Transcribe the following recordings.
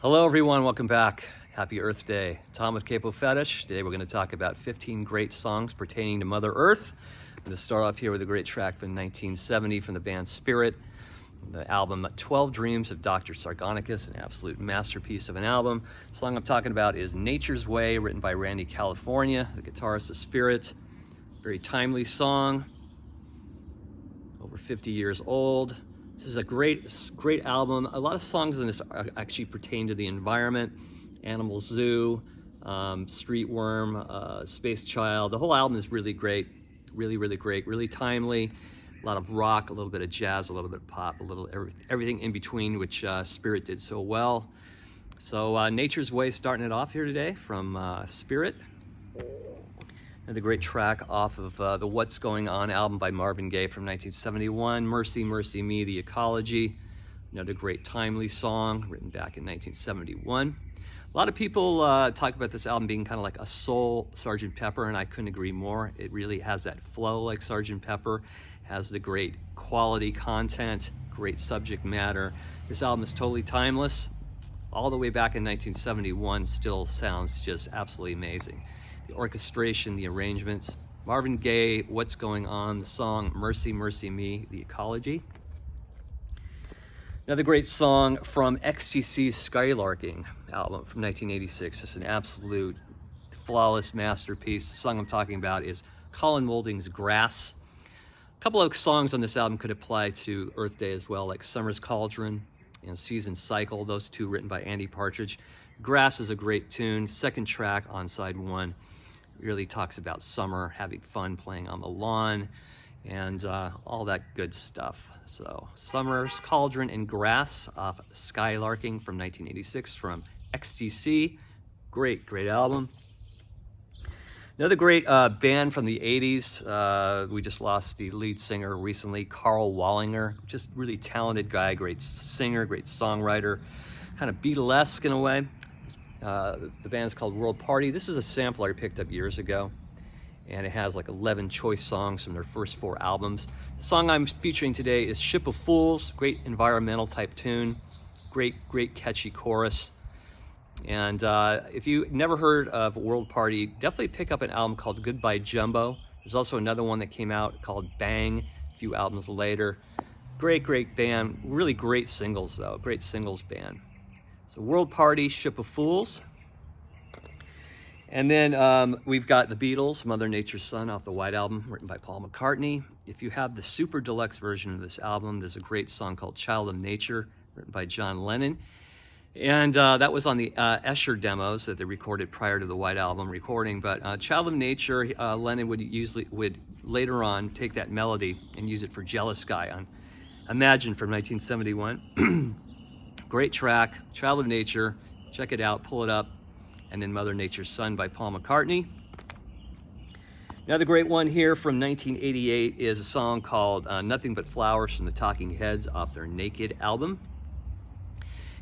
Hello everyone, welcome back. Happy Earth Day. Tom with Capo Fetish. Today we're going to talk about 15 great songs pertaining to Mother Earth. I'm going to start off here with a great track from 1970 from the band Spirit. The album 12 Dreams of Dr. Sargonicus, an absolute masterpiece of an album. The song I'm talking about is Nature's Way, written by Randy California, the guitarist of Spirit. Very timely song, over 50 years old. This is a great album. A lot of songs in this actually pertain to the environment. Animal Zoo, Street Worm, Space Child. The whole album is really great, really great, really timely. A lot of rock, a little bit of jazz, a little bit of pop, a little everything in between, which Spirit did so well. So Nature's Way starting it off here today from Spirit. Another great track off of the What's Going On album by Marvin Gaye from 1971, Mercy, Mercy Me, The Ecology. Another great timely song written back in 1971. A lot of people talk about this album being kind of like a soul Sgt. Pepper, and I couldn't agree more. It really has that flow like Sgt. Pepper, has the great quality content, great subject matter. This album is totally timeless. All the way back in 1971, still sounds just absolutely amazing. The orchestration, the arrangements. Marvin Gaye, What's Going On, the song Mercy, Mercy Me, The Ecology. Another great song from XTC's Skylarking album from 1986. It's an absolute flawless masterpiece. The song I'm talking about is Colin Moulding's Grass. A couple of songs on this album could apply to Earth Day as well, like Summer's Cauldron and Season Cycle, those two written by Andy Partridge. Grass is a great tune. Second track on side one really talks about summer, having fun playing on the lawn, and all that good stuff. So Summer's Cauldron and Grass off Skylarking from 1986 from XTC. Great album. Another great band from the 80s. We just lost the lead singer recently, Carl Wallinger. Just really talented guy, great singer, great songwriter, kind of Beatlesque in a way. The band's called World Party. This is a sampler I picked up years ago, and it has like 11 choice songs from their first 4 albums. The song I'm featuring today is Ship of Fools, great environmental type tune, great catchy chorus. And if you never heard of World Party, definitely pick up an album called Goodbye Jumbo. There's also another one that came out called Bang a few albums later. Great band, really great singles though, great singles band. So World Party, Ship of Fools. And then we've got the Beatles, Mother Nature's Son off the White Album, written by Paul McCartney. If you have the super deluxe version of this album, there's a great song called Child of Nature, written by John Lennon. And that was on the Escher demos that they recorded prior to the White Album recording. But Child of Nature, Lennon would later on take that melody and use it for Jealous Guy on Imagine from 1971. Great track, Child of Nature. Check it out, pull it up. And then Mother Nature's Son by Paul McCartney. Another great one here from 1988 is a song called Nothing But Flowers from the Talking Heads off their Naked album.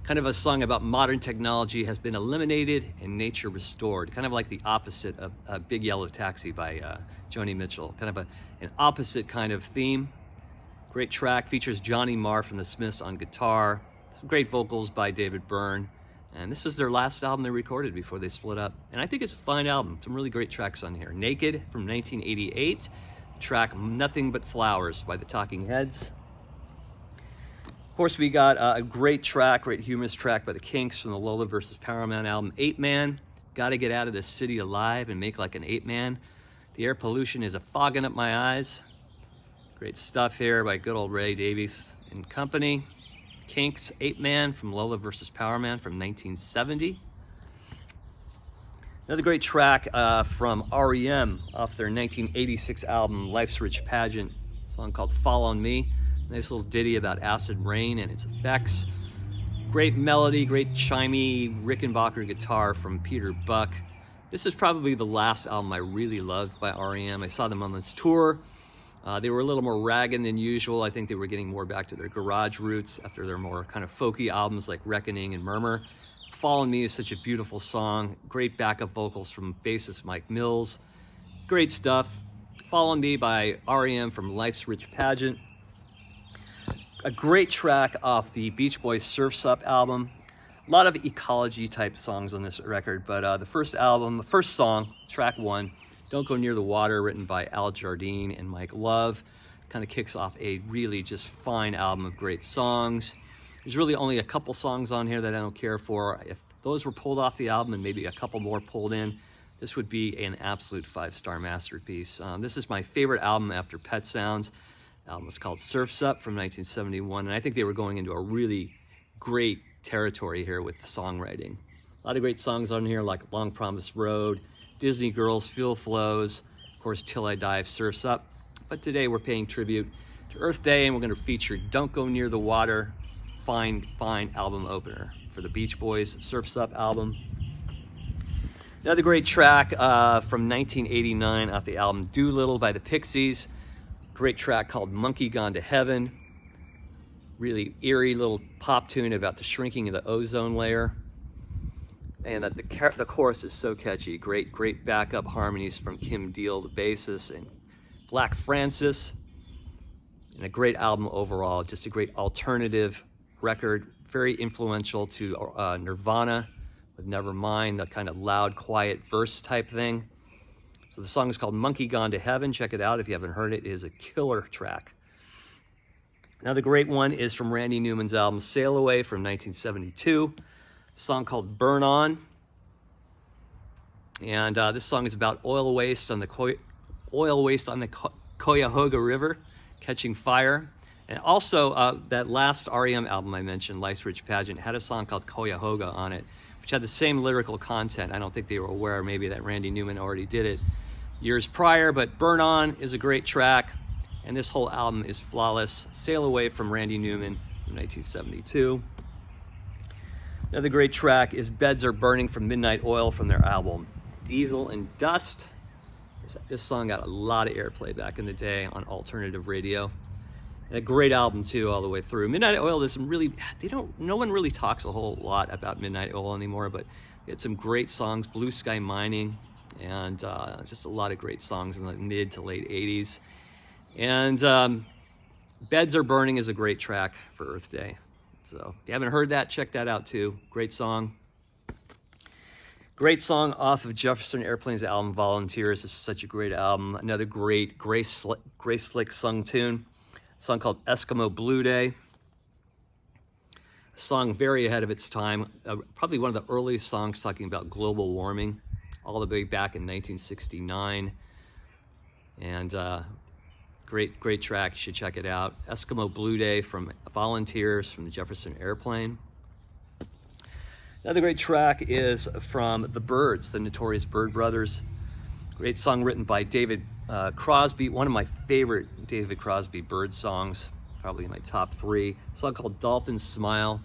Kind of a song about modern technology has been eliminated and nature restored. Kind of like the opposite of Big Yellow Taxi by Joni Mitchell. Kind of an opposite kind of theme. Great track, features Johnny Marr from the Smiths on guitar. Some great vocals by David Byrne. And this is their last album they recorded before they split up. And I think it's a fine album. Some really great tracks on here. Naked from 1988. Track Nothing But Flowers by the Talking Heads. Of course, we got a great track, great humorous track by the Kinks from the Lola vs. Paramount album, 8 Man. Gotta get out of this city alive and make like an 8 Man. The air pollution is a fogging up my eyes. Great stuff here by good old Ray Davies and company. Kinks, 8 Man from Lola vs. Powerman from 1970. Another great track from REM off their 1986 album, Life's Rich Pageant. A song called Fall on Me. Nice little ditty about acid rain and its effects. Great melody, great chimey Rickenbacker guitar from Peter Buck. This is probably the last album I really loved by REM. I saw them on this tour. They were a little more ragged than usual. I think they were getting more back to their garage roots after their more kind of folky albums like Reckoning and Murmur. Fall on Me is such a beautiful song. Great backup vocals from bassist Mike Mills. Great stuff. Fall on Me by REM from Life's Rich Pageant. A great track off the Beach Boys Surf's Up album. A lot of ecology type songs on this record, but the first song, track 1, Don't Go Near the Water, written by Al Jardine and Mike Love, kind of kicks off a really just fine album of great songs. There's really only a couple songs on here that I don't care for. If those were pulled off the album and maybe a couple more pulled in, this would be an absolute 5-star masterpiece. This is my favorite album after Pet Sounds. The album was called Surf's Up from 1971, and I think they were going into a really great territory here with the songwriting. A lot of great songs on here like Long Promised Road, Disney Girls, Feel Flows, of course Till I Die, Surf's Up. But today we're paying tribute to Earth Day, and we're going to feature Don't Go Near the Water, fine album opener for the Beach Boys' Surf's Up album. Another great track from 1989 off the album Doolittle by the Pixies. Great track called Monkey Gone to Heaven. Really eerie little pop tune about the shrinking of the ozone layer. And that the chorus is so catchy. Great backup harmonies from Kim Deal, the bassist, and Black Francis. And a great album overall. Just a great alternative record. Very influential to Nirvana with Nevermind, the kind of loud, quiet verse type thing. So the song is called Monkey Gone to Heaven. Check it out if you haven't heard it. It is a killer track. Another great one is from Randy Newman's album Sail Away from 1972. A song called Burn On. And this song is about oil waste on the Cuyahoga River catching fire. And also that last REM album I mentioned, Life's Rich Pageant, had a song called Cuyahoga on it, which had the same lyrical content. I don't think they were aware maybe that Randy Newman already did it years prior, but Burn On is a great track. And this whole album is flawless. Sail Away from Randy Newman from 1972. Another great track is Beds Are Burning from Midnight Oil from their album Diesel and Dust. This song got a lot of airplay back in the day on alternative radio. And a great album too, all the way through. Midnight Oil, no one really talks a whole lot about Midnight Oil anymore, but they had some great songs, Blue Sky Mining, and just a lot of great songs in the mid to late 80s. And Beds Are Burning is a great track for Earth Day. So if you haven't heard that, check that out too. Great song. Great song off of Jefferson Airplane's album Volunteers. This is such a great album. Another great Grace Slick sung tune. A song called Eskimo Blue Day. A song very ahead of its time. Probably one of the earliest songs talking about global warming, all the way back in 1969. And great track. You should check it out. Eskimo Blue Day from Volunteers from the Jefferson Airplane. Another great track is from The Byrds, the Notorious Byrd Brothers. Great song written by David Crosby, one of my favorite David Crosby Byrd songs, probably in my top 3. A song called Dolphin Smile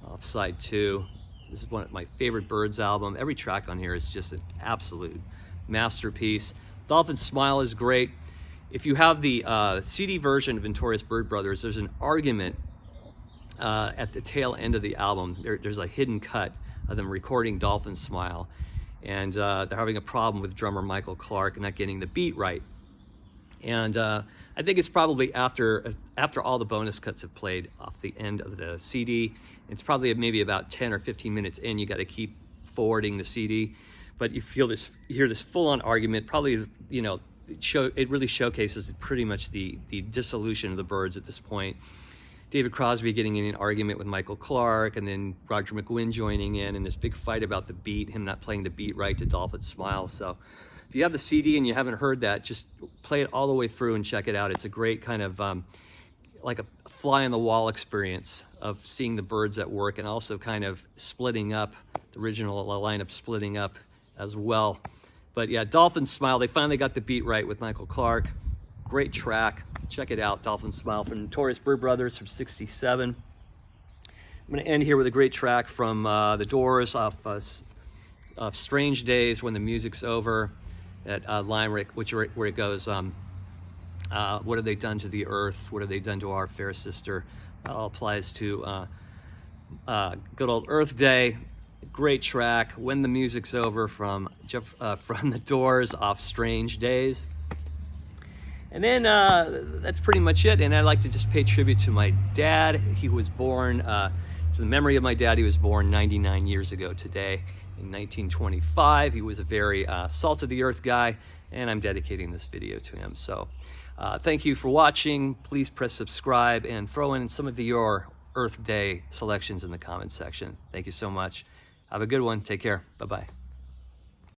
off side 2. This is one of my favorite Byrds album. Every track on here is just an absolute masterpiece. Dolphin Smile is great. If you have the CD version of Notorious Byrd Brothers, there's an argument at the tail end of the album. There's a hidden cut of them recording Dolphin Smile, and they're having a problem with drummer Michael Clark not getting the beat right. And I think it's probably after all the bonus cuts have played off the end of the CD. It's probably maybe about 10 or 15 minutes in. You got to keep forwarding the CD, but you hear this full-on argument. Probably, it really showcases pretty much the dissolution of the Byrds at this point. David Crosby getting in an argument with Michael Clark, and then Roger McGuinn joining in this big fight about the beat, him not playing the beat right to Dolphin Smile. So if you have the CD and you haven't heard that, just play it all the way through and check it out. It's a great kind of like a fly on the wall experience of seeing the Byrds at work, and also kind of splitting up, the original lineup splitting up as well. But yeah, Dolphin Smile, they finally got the beat right with Michael Clark. Great track. Check it out, Dolphin Smile from Notorious Byrd Brothers from 1967. I'm going to end here with a great track from The Doors off Strange Days, When the Music's Over, at line where it goes, what have they done to the earth? What have they done to our fair sister? That all applies to good old Earth Day. Great track, When the Music's Over from The Doors off Strange Days. And then that's pretty much it. And I'd like to just pay tribute to my dad. He was born To the memory of my dad, he was born 99 years ago today in 1925. He was a very salt of the earth guy, and I'm dedicating this video to him. So thank you for watching. Please press subscribe and throw in some of your Earth Day selections in the comments section. Thank you so much. Have a good one. Take care. Bye-bye.